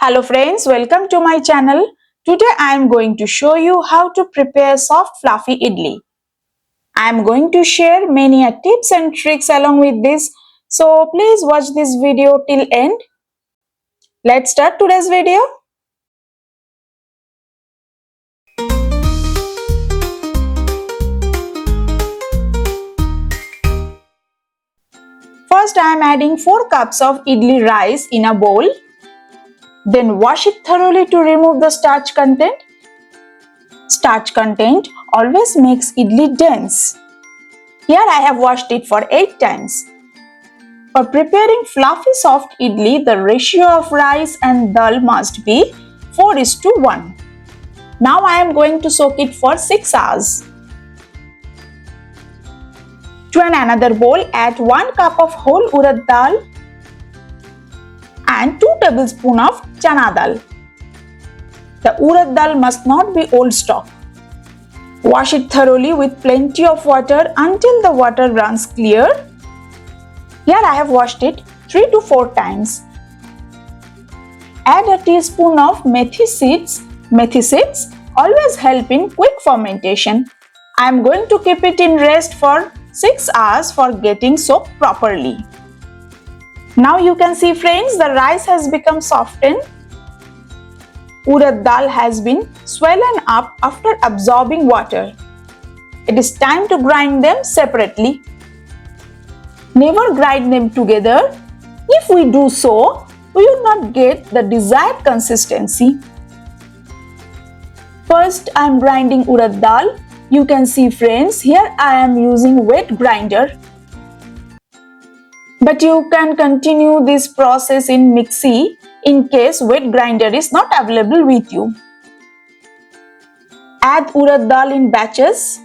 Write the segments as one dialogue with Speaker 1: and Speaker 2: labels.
Speaker 1: Hello friends, welcome to my channel. Today I am going to show you how to prepare soft fluffy idli. I am going to share many tips and tricks along with this. So please watch this video till end. Let's start today's video. First I am adding 4 cups of idli rice in a bowl. Then wash it thoroughly to remove the starch content. Starch content always makes idli dense. Here I have washed it for 8 times. For preparing fluffy soft idli, the ratio of rice and dal must be 4:1. Now I am going to soak it for 6 hours. To another bowl, add 1 cup of whole urad dal and 2 tablespoons of chana dal. The urad dal must not be old stock. Wash it thoroughly with plenty of water until the water runs clear. Here I have washed it 3 to 4 times. Add a teaspoon of methi seeds. Methi seeds always help in quick fermentation. I am going to keep it in rest for 6 hours for getting soaked properly. Now you can see friends, the rice has become softened. Urad dal has been swollen up after absorbing water. It is time to grind them separately. Never grind them together. If we do so, we will not get the desired consistency. First, I am grinding urad dal. You can see friends, here I am using wet grinder. But you can continue this process in mixie in case wet grinder is not available with you. Add urad dal in batches.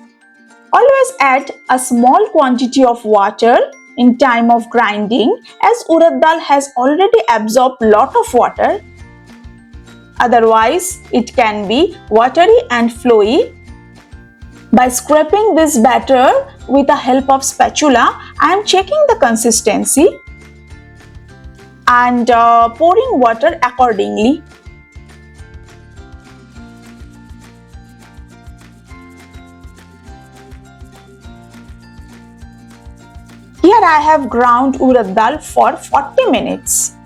Speaker 1: Always add a small quantity of water in time of grinding as urad dal has already absorbed lot of water. Otherwise, it can be watery and flowy. By scraping this batter with the help of spatula, I am checking the consistency and pouring water accordingly. Here I have ground urad dal for 40 minutes.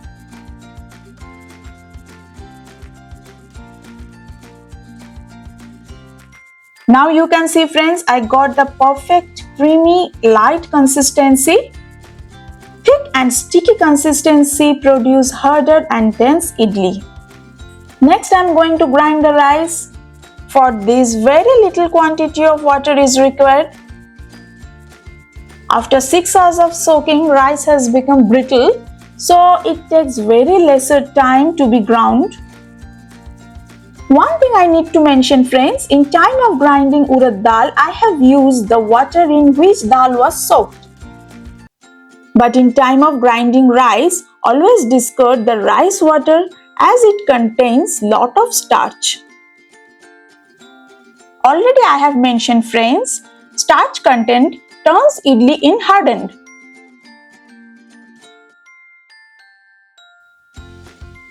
Speaker 1: Now you can see friends, I got the perfect creamy light consistency. Thick and sticky consistency produce harder and dense idli. Next I am going to grind the rice. For this very little quantity of water is required. After 6 hours of soaking, rice has become brittle, so it takes very lesser time to be ground. One thing I need to mention friends, in time of grinding urad dal, I have used the water in which dal was soaked. But in time of grinding rice, always discard the rice water as it contains lot of starch. Already I have mentioned friends, starch content turns idli in hardened.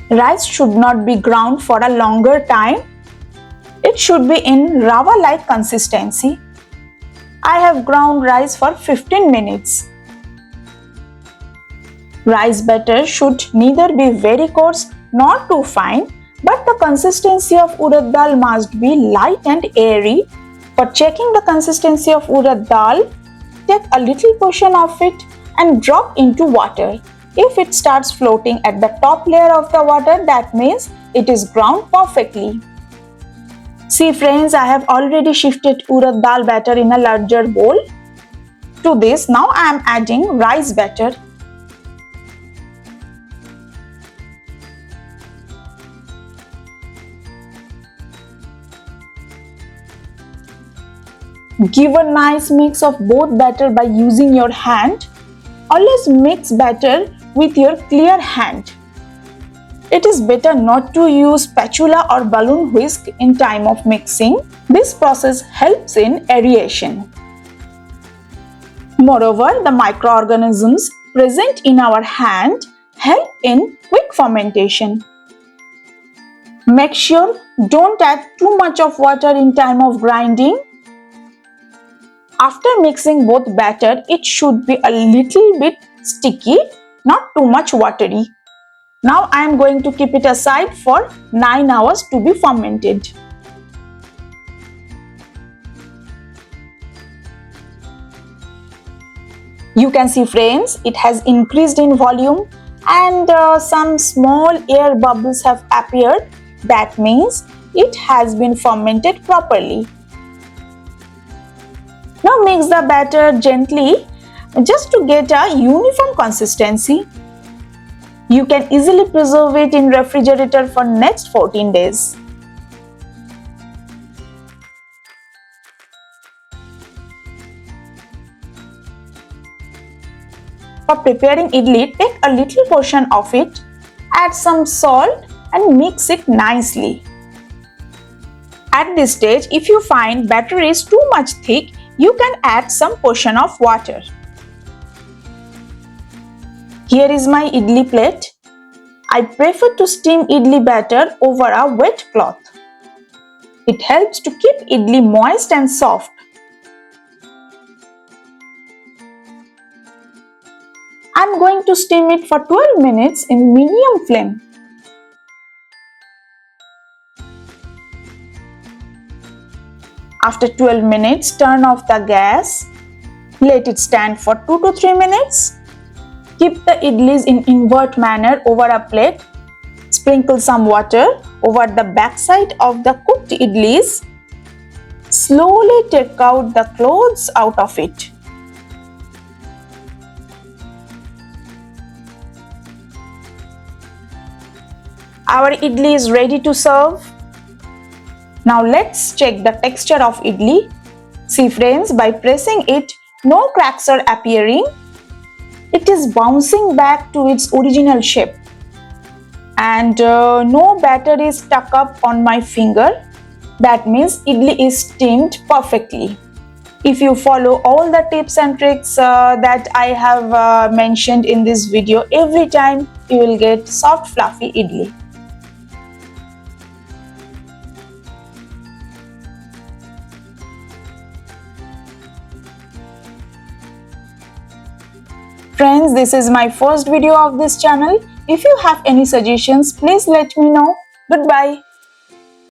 Speaker 1: Rice should not be ground for a longer time. It should be in rava-like consistency. I have ground rice for 15 minutes. Rice batter should neither be very coarse nor too fine, but the consistency of urad dal must be light and airy. For checking the consistency of urad dal, take a little portion of it and drop into water. If it starts floating at the top layer of the water, that means it is ground perfectly. See friends, I have already shifted urad dal batter in a larger bowl. To this, now I am adding rice batter. Give a nice mix of both batter by using your hand. Always mix batter with your clear hand. It is better not to use spatula or balloon whisk in time of mixing. This process helps in aeration. Moreover, the microorganisms present in our hand help in quick fermentation. Make sure don't add too much of water in time of grinding. After mixing both batter, it should be a little bit sticky, not too much watery. Now I am going to keep it aside for 9 hours to be fermented. You can see friends, it has increased in volume and some small air bubbles have appeared. That means it has been fermented properly. Now mix the batter gently just to get a uniform consistency. You can easily preserve it in refrigerator for next 14 days. For preparing idli, take a little portion of it, add some salt and mix it nicely. At this stage, if you find batter is too much thick, you can add some portion of water. Here is my idli plate. I prefer to steam idli batter over a wet cloth. It helps to keep idli moist and soft. I am going to steam it for 12 minutes in medium flame. After 12 minutes, turn off the gas. Let it stand for 2 to 3 minutes. Keep the idlis in invert manner over a plate. Sprinkle some water over the backside of the cooked idlis. Slowly take out the cloths out of it. Our idli is ready to serve. Now let's check the texture of idli. See friends, by pressing it, no cracks are appearing. It is bouncing back to its original shape. And no batter is stuck up on my finger. That means idli is steamed perfectly. If you follow all the tips and tricks that I have mentioned in this video, every time you will get soft fluffy idli. Friends, this is my first video of this channel. If you have any suggestions, please let me know. Goodbye.